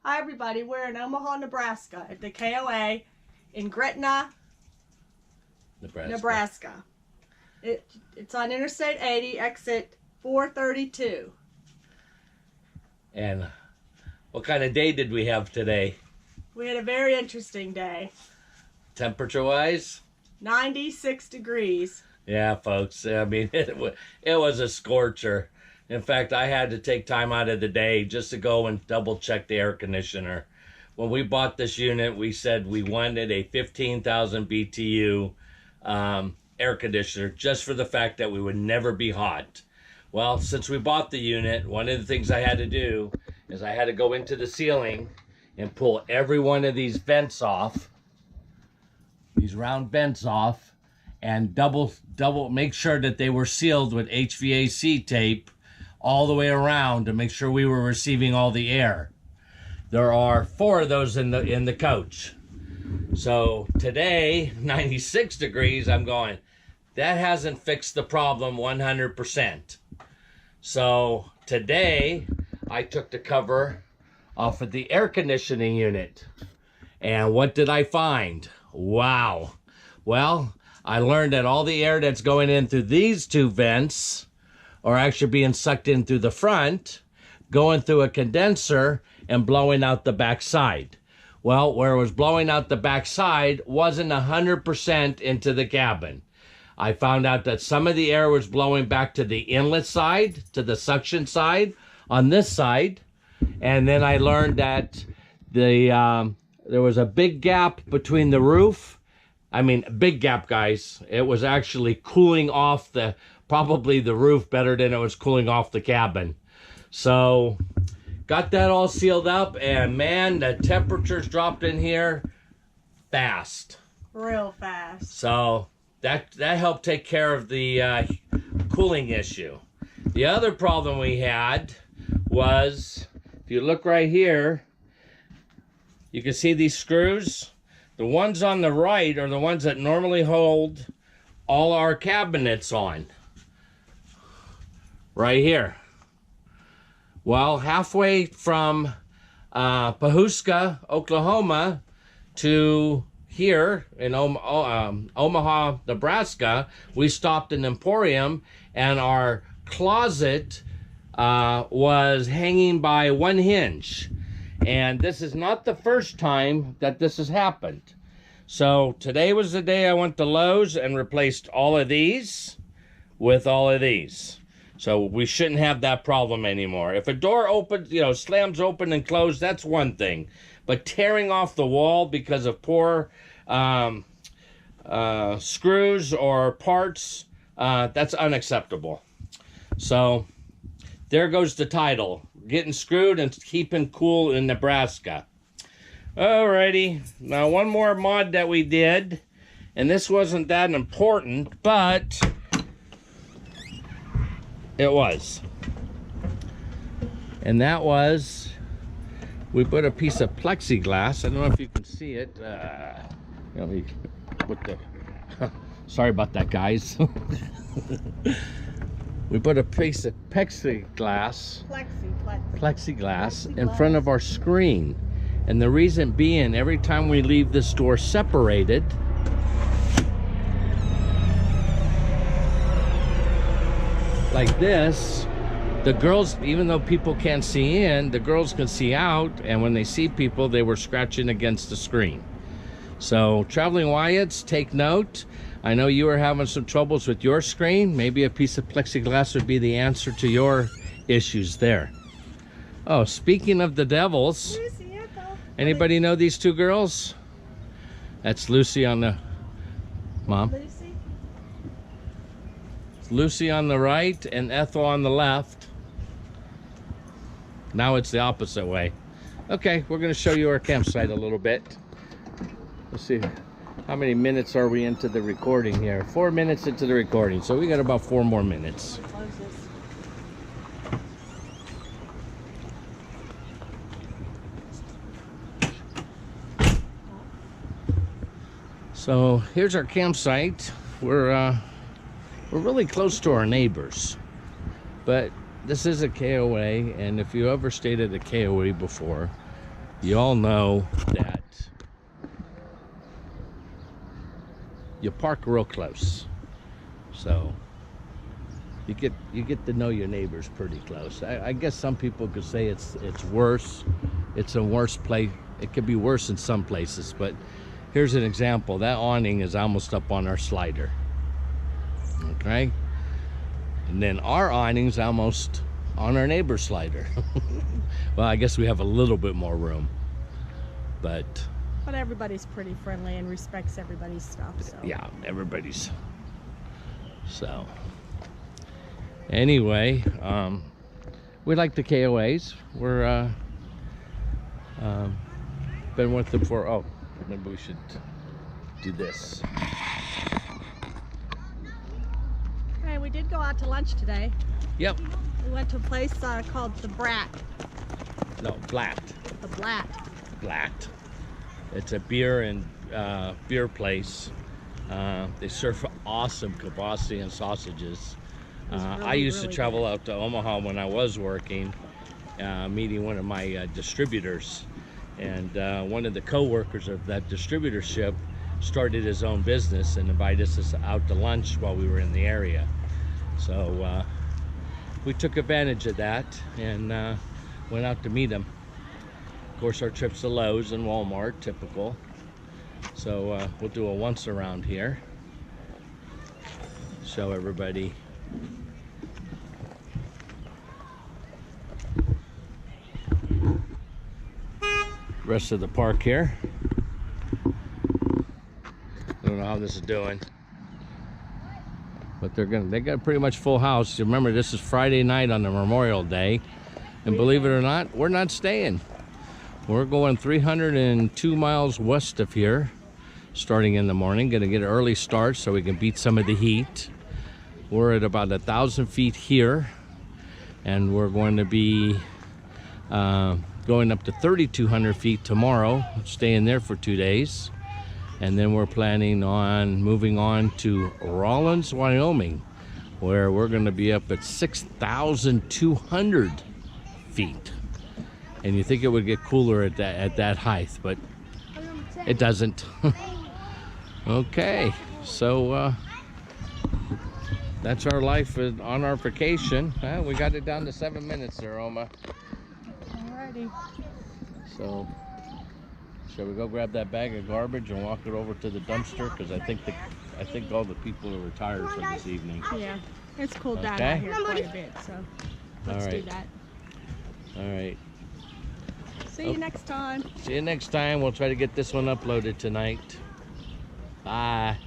Hi everybody, we're in Omaha, Nebraska at the KOA in Gretna, Nebraska. It's on Interstate 80, exit 432. And what kind of day did we have today? We had a very interesting day. Temperature-wise? 96 degrees. Yeah, folks. I mean, it was a scorcher. In fact, I had to take time out of the day just to go and double check the air conditioner. When we bought this unit, we said we wanted a 15,000 BTU air conditioner just for the fact that we would never be hot. Well, since we bought the unit, one of the things I had to do is I had to go into the ceiling and pull every one of these vents off, these round vents off, and double make sure that they were sealed with HVAC tape all the way around to make sure we were receiving all the air. There are 4 of those in the coach. So today, 96 degrees, I'm going, that hasn't fixed the problem 100%. So today, I took the cover off of the air conditioning unit. And what did I find? Wow. Well, I learned that all the air that's going in through these 2 vents are actually being sucked in through the front, going through a condenser, and blowing out the back side. Well, where it was blowing out the back side wasn't 100% into the cabin. I found out that some of the air was blowing back to the inlet side, to the suction side, on this side. And then I learned that there was a big gap between the roof. I mean, big gap, guys. It was actually cooling off probably the roof better than it was cooling off the cabin. So got that all sealed up, and man, the temperatures dropped in here fast. Real fast. So that helped take care of the cooling issue. The other problem we had was, if you look right here, you can see these screws. The ones on the right are the ones that normally hold all our cabinets on. Right here. Well, halfway from Pawhuska, Oklahoma to here in Omaha, Nebraska, we stopped in Emporium, and our closet was hanging by one hinge. And this is not the first time that this has happened. So today was the day I went to Lowe's and replaced all of these with all of these. So we shouldn't have that problem anymore. If a door opens, slams open and closed, that's one thing. But tearing off the wall because of poor screws or parts, that's unacceptable. So there goes the title. Getting screwed and keeping cool in Nebraska. Alrighty. Now one more mod that we did. And this wasn't that important, but it was. And that was, we put a piece of plexiglass. I don't know if you can see it. Sorry about that, guys. We put a piece of plexiglass in front of our screen. And the reason being, every time we leave this door separated, like this, the girls, even though people can't see in, the girls can see out, and when they see people, they were scratching against the screen. So, traveling Wyatts, take note. I know you were having some troubles with your screen. Maybe a piece of plexiglass would be the answer to your issues there. Oh, speaking of the devils, anybody know these 2 girls? That's Lucy on the... Mom? Lucy on the right and Ethel on the left. Now it's the opposite way. Okay, we're going to show you our campsite a little bit. Let's see, how many minutes are we into the recording here? 4 minutes into the recording, so we got about 4 more minutes. So here's our campsite. We're really close to our neighbors, but this is a KOA, and if you ever stayed at a KOA before, you all know that you park real close, so you get to know your neighbors pretty close. I guess some people could say it's worse. It's a worse place. It could be worse in some places, but here's an example. That awning is almost up on our slider. Okay, and then our awning's almost on our neighbor's slider. Well, I guess we have a little bit more room, but everybody's pretty friendly and respects everybody's stuff. So. Yeah, everybody's. So anyway, we like the KOAs. We're been with them for. Oh, maybe we should do this. Okay, we did go out to lunch today. Yep. We went to a place called the Brat. No, Blatt. The Blatt. Blatt. It's a beer and beer place. They serve awesome kielbasa and sausages. I used to travel out to Omaha when I was working, meeting one of my distributors, and one of the co-workers of that distributorship started his own business and invited us out to lunch while we were in the area. So we took advantage of that and went out to meet him. Of course, our trips to Lowe's and Walmart, typical. So we'll do a once around here. Show everybody. Rest of the park here. I don't know how this is doing, but they got a pretty much full house. Remember, this is Friday night on the Memorial Day, and believe it or not, we're not staying. We're going 302 miles west of here, starting in the morning. Gonna get an early start so we can beat some of the heat. We're at about 1,000 feet here, and we're going to be going up to 3,200 feet tomorrow, staying there for 2 days. And then we're planning on moving on to Rawlins, Wyoming, where we're going to be up at 6,200 feet. And you think it would get cooler at that height, but it doesn't. Okay, so that's our life on our vacation. We got it down to 7 minutes there, Oma. Alrighty. So, shall we go grab that bag of garbage and walk it over to the dumpster? Because I think all the people are retired for this evening. Yeah, it's cooled down out here quite a bit, so let's do that. All right. See you next time. See you next time. We'll try to get this one uploaded tonight. Bye.